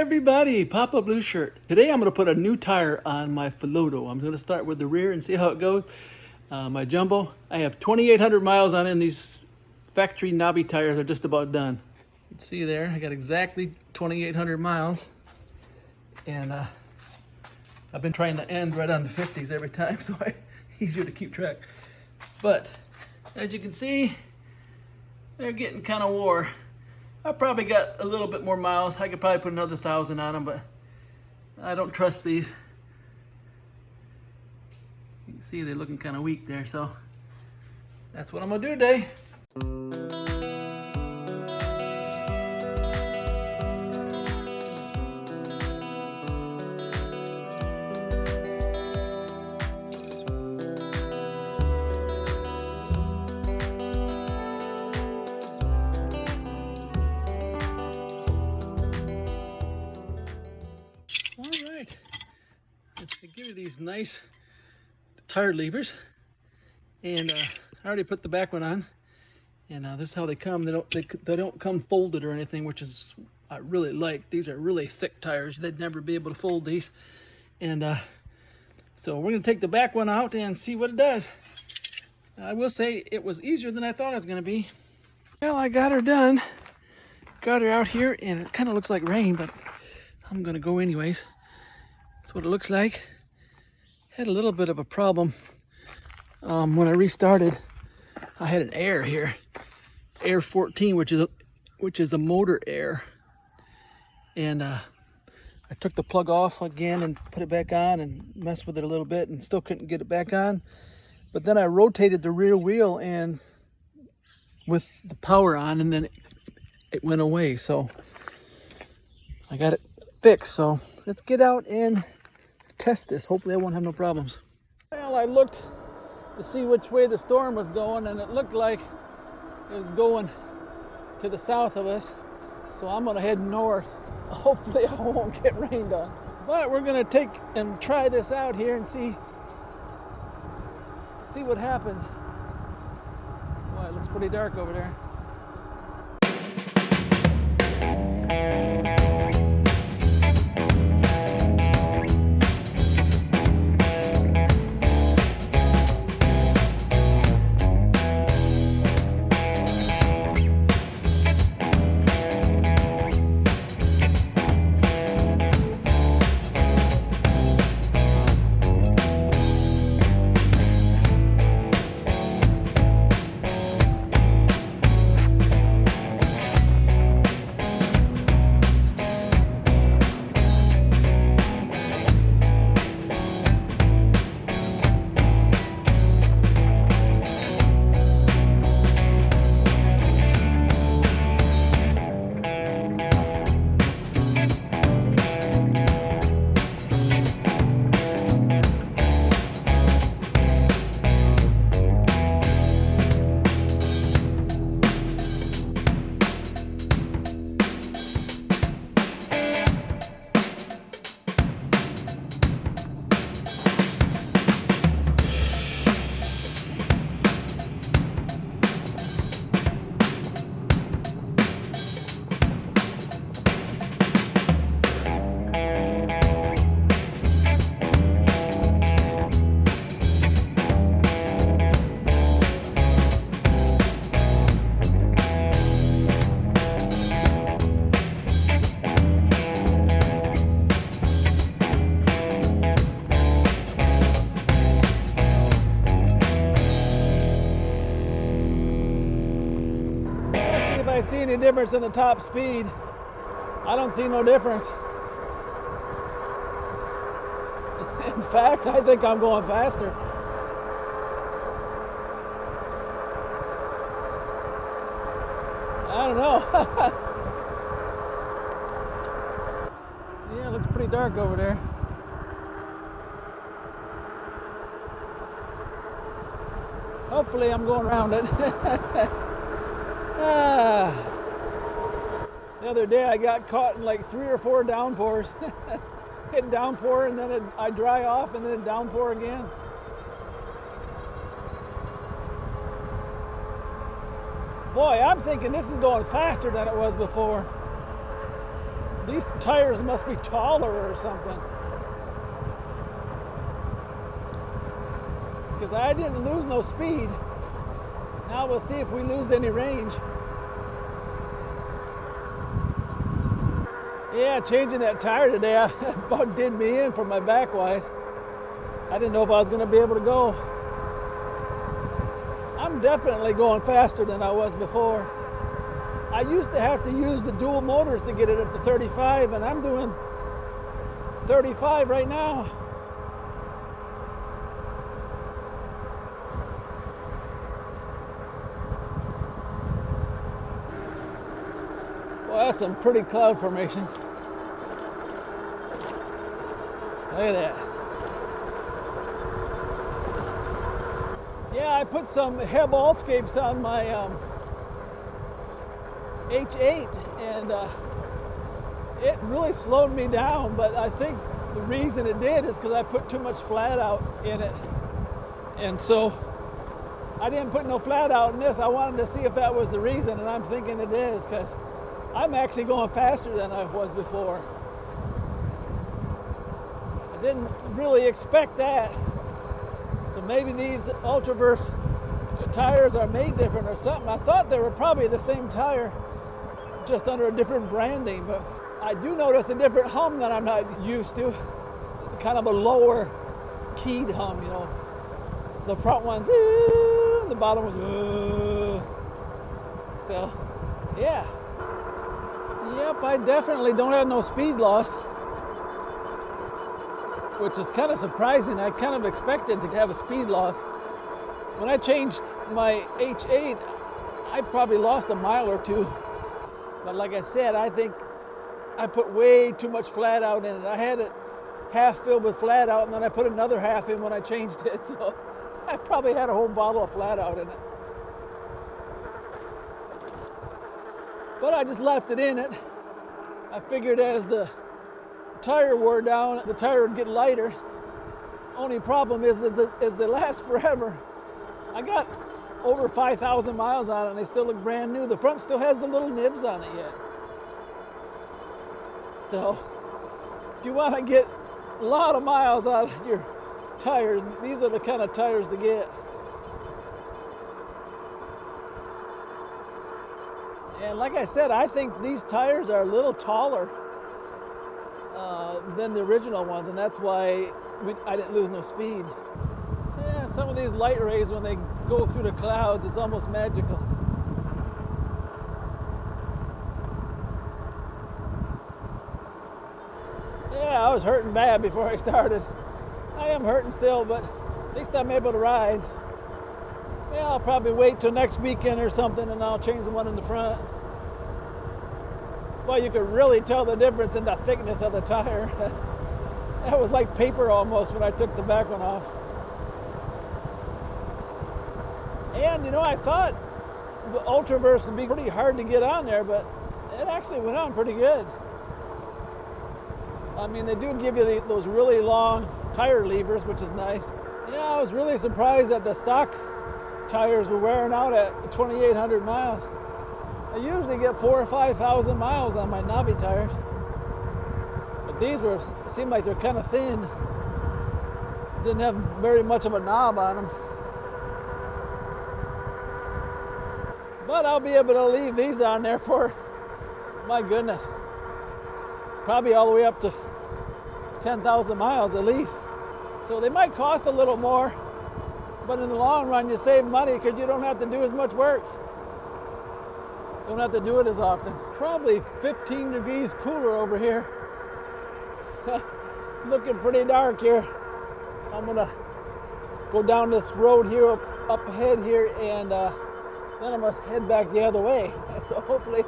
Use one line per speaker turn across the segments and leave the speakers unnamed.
everybody, Papa Blue Shirt. Today I'm going to put a new tire on my Philodo. I'm going to start with the rear and see how it goes. My Jumbo, I have 2,800 miles on it, and these factory knobby tires are just about done. You can see there, I got exactly 2,800 miles. And I've been trying to end right on the 50s every time, so easier to keep track. But as you can see, they're getting kind of wore. I probably got a little bit more miles. I could probably put another 1,000 on them, but I don't trust these. You can see they're looking kind of weak there, so that's what I'm gonna do today. They give you these nice tire levers, and I already put the back one on, and this is how they come. They don't come folded or anything, which is I really like. These are really thick tires. They'd never be able to fold these, and so we're gonna take the back one out and see what it does. I will say it was easier than I thought it was gonna be. Well, I got her done. Got her out here, and it kind of looks like rain, but I'm gonna go anyways. That's what it looks like. Had a little bit of a problem when I restarted. I had an air here, air 14, which is a motor air, and I took the plug off again and put it back on and messed with it a little bit, and still couldn't get it back on. But then I rotated the rear wheel and with the power on, and then it went away. So I got it fixed. So let's get out and test this. Hopefully I won't have no problems. Well, I looked to see which way the storm was going, and it looked like it was going to the south of us. So I'm gonna head north. Hopefully I won't get rained on. But we're gonna take and try this out here and see what happens. Boy, it looks pretty dark over there. I see any difference in the top speed. I don't see no difference. In fact, I think I'm going faster. I don't know. Yeah, it looks pretty dark over there. Hopefully I'm going around it. The other day I got caught in like 3 or 4 downpours. It downpour and then I dry off and then it downpour again. Boy, I'm thinking this is going faster than it was before. These tires must be taller or something. Because I didn't lose no speed. Now we'll see if we lose any range. Yeah, changing that tire today about did me in for my back wise. I didn't know if I was going to be able to go. I'm definitely going faster than I was before. I used to have to use the dual motors to get it up to 35, and I'm doing 35 right now. Well, that's some pretty cloud formations. Look at that. Yeah, I put some Heb Allscapes on my H8, and it really slowed me down, but I think the reason it did is because I put too much flat out in it. And so I didn't put no flat out in this. I wanted to see if that was the reason, and I'm thinking it is, because I'm actually going faster than I was before. I didn't really expect that. So maybe these Ultraverse tires are made different or something. I thought they were probably the same tire, just under a different branding, but I do notice a different hum that I'm not used to. Kind of a lower keyed hum, you know. The front one's the bottom one's so yeah. Yep, I definitely don't have no speed loss, which is kind of surprising. I kind of expected to have a speed loss. When I changed my H8, I probably lost a mile or two. But like I said, I think I put way too much flat out in it. I had it half filled with flat out, and then I put another half in when I changed it. So I probably had a whole bottle of flat out in it. But I just left it in it. I figured as the tire wore down, the tire would get lighter. Only problem is that they last forever. I got over 5,000 miles on it, and they still look brand new. The front still has the little nibs on it yet. So if you want to get a lot of miles out of your tires, these are the kind of tires to get. And like I said, I think these tires are a little taller than the original ones, and that's why I didn't lose no speed. Yeah, some of these light rays, when they go through the clouds, it's almost magical. Yeah, I was hurting bad before I started. I am hurting still, but at least I'm able to ride. Yeah, I'll probably wait till next weekend or something, and I'll change the one in the front. Well, you could really tell the difference in the thickness of the tire. That was like paper almost when I took the back one off. And you know, I thought the Ultraverse would be pretty hard to get on there, but it actually went on pretty good. I mean, they do give you those really long tire levers, which is nice. Yeah, I was really surprised that the stock tires were wearing out at 2,800 miles. I usually get 4,000 or 5,000 miles on my knobby tires, but these seemed like they're kind of thin. Didn't have very much of a knob on them. But I'll be able to leave these on there for, my goodness, probably all the way up to 10,000 miles at least. So they might cost a little more, but in the long run you save money because you don't have to do as much work. Don't have to do it as often. Probably 15 degrees cooler over here. Looking pretty dark here. I'm gonna go down this road here up ahead here, and then I'm gonna head back the other way. So hopefully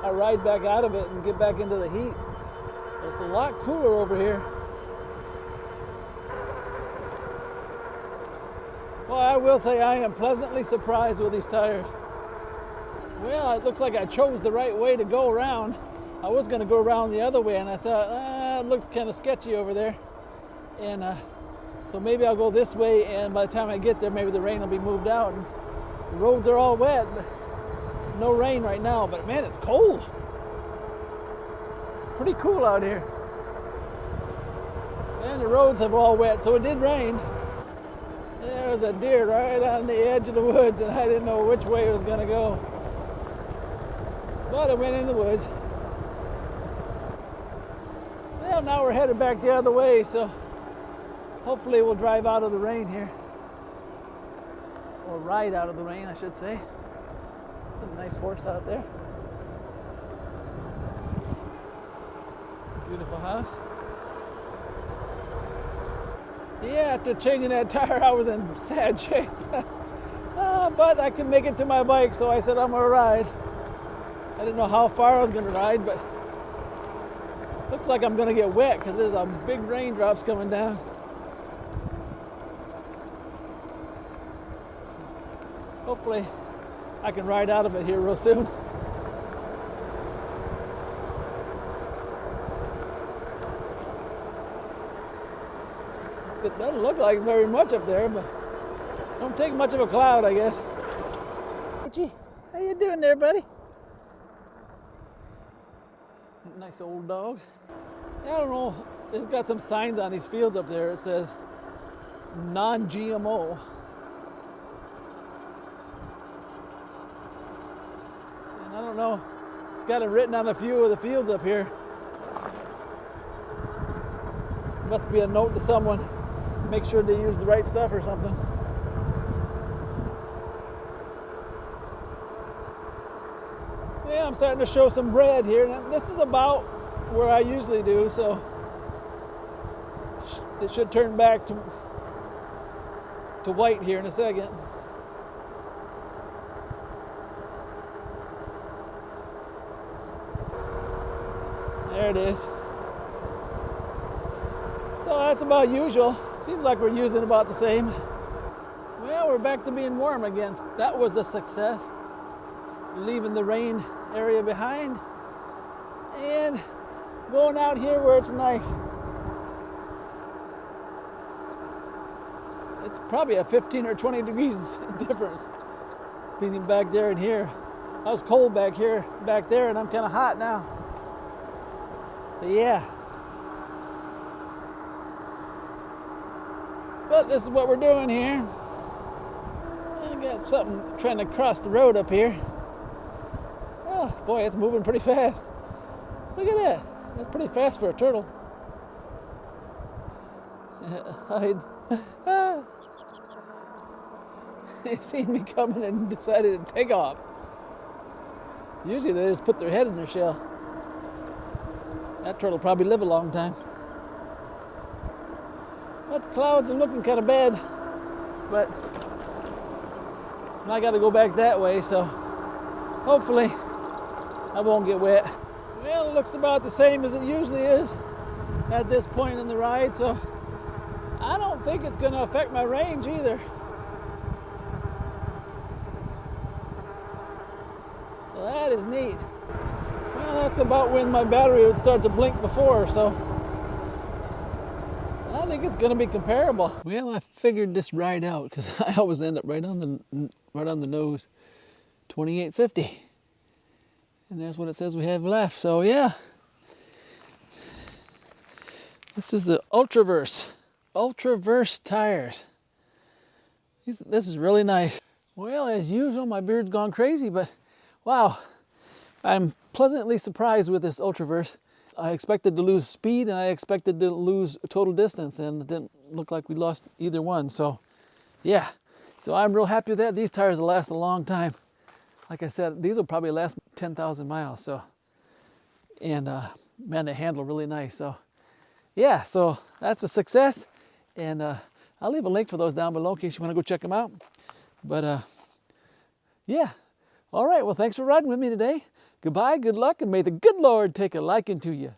I ride back out of it and get back into the heat. It's a lot cooler over here. Well, I will say I am pleasantly surprised with these tires. Well, it looks like I chose the right way to go around. I was going to go around the other way, and I thought, it looked kind of sketchy over there. And so maybe I'll go this way, and by the time I get there, maybe the rain will be moved out. And the roads are all wet. No rain right now, but man, it's cold. pretty cool out here. And the roads have all wet, so it did rain. There was a deer right on the edge of the woods, and I didn't know which way it was going to go. But it went in the woods. Well, now we're headed back the other way, so hopefully we'll drive out of the rain here. Or ride out of the rain, I should say. A nice horse out there. Beautiful house. Yeah, after changing that tire, I was in sad shape. But I could make it to my bike, so I said I'm gonna ride. I didn't know how far I was gonna ride, but looks like I'm gonna get wet because there's a big raindrops coming down. Hopefully I can ride out of it here real soon. It doesn't look like very much up there, but don't take much of a cloud, I guess. Richie, how you doing there, buddy? Nice old dog. I don't know, it's got some signs on these fields up there. It says non-GMO. And I don't know, it's got it written on a few of the fields up here. Must be a note to someone. Make sure they use the right stuff or something. Yeah, I'm starting to show some red here. Now, this is about where I usually do, so it should turn back to white here in a second. There it is. So that's about usual. Seems like we're using about the same. Well, we're back to being warm again. That was a success. Leaving the rain area behind and going out here where it's nice. It's probably a 15 or 20 degrees difference between back there and here. I was cold back here, back there, and I'm kind of hot now. So yeah. But this is what we're doing here. I got something trying to cross the road up here. Oh boy, it's moving pretty fast. Look at that. That's pretty fast for a turtle. They seen me coming and decided to take off. Usually they just put their head in their shell. That turtle probably live a long time. But the clouds are looking kind of bad, but I got to go back that way, so hopefully I won't get wet. Well, it looks about the same as it usually is at this point in the ride, so I don't think it's going to affect my range either. So that is neat. Well, that's about when my battery would start to blink before, so I think it's going to be comparable. Well, I figured this ride out because I always end up right on the nose, 28.50, and that's what it says we have left. So yeah, this is the Ultraverse tires. This is really nice. Well, as usual, my beard's gone crazy, but wow, I'm pleasantly surprised with this Ultraverse. I expected to lose speed and I expected to lose total distance, and it didn't look like we lost either one. So yeah, so I'm real happy with that. These tires will last a long time. Like I said, these will probably last 10,000 miles. So, and man, they handle really nice. So yeah, so that's a success. And I'll leave a link for those down below in case you want to go check them out. But yeah, all right, well, thanks for riding with me today. Goodbye, good luck, and may the good Lord take a liking to you.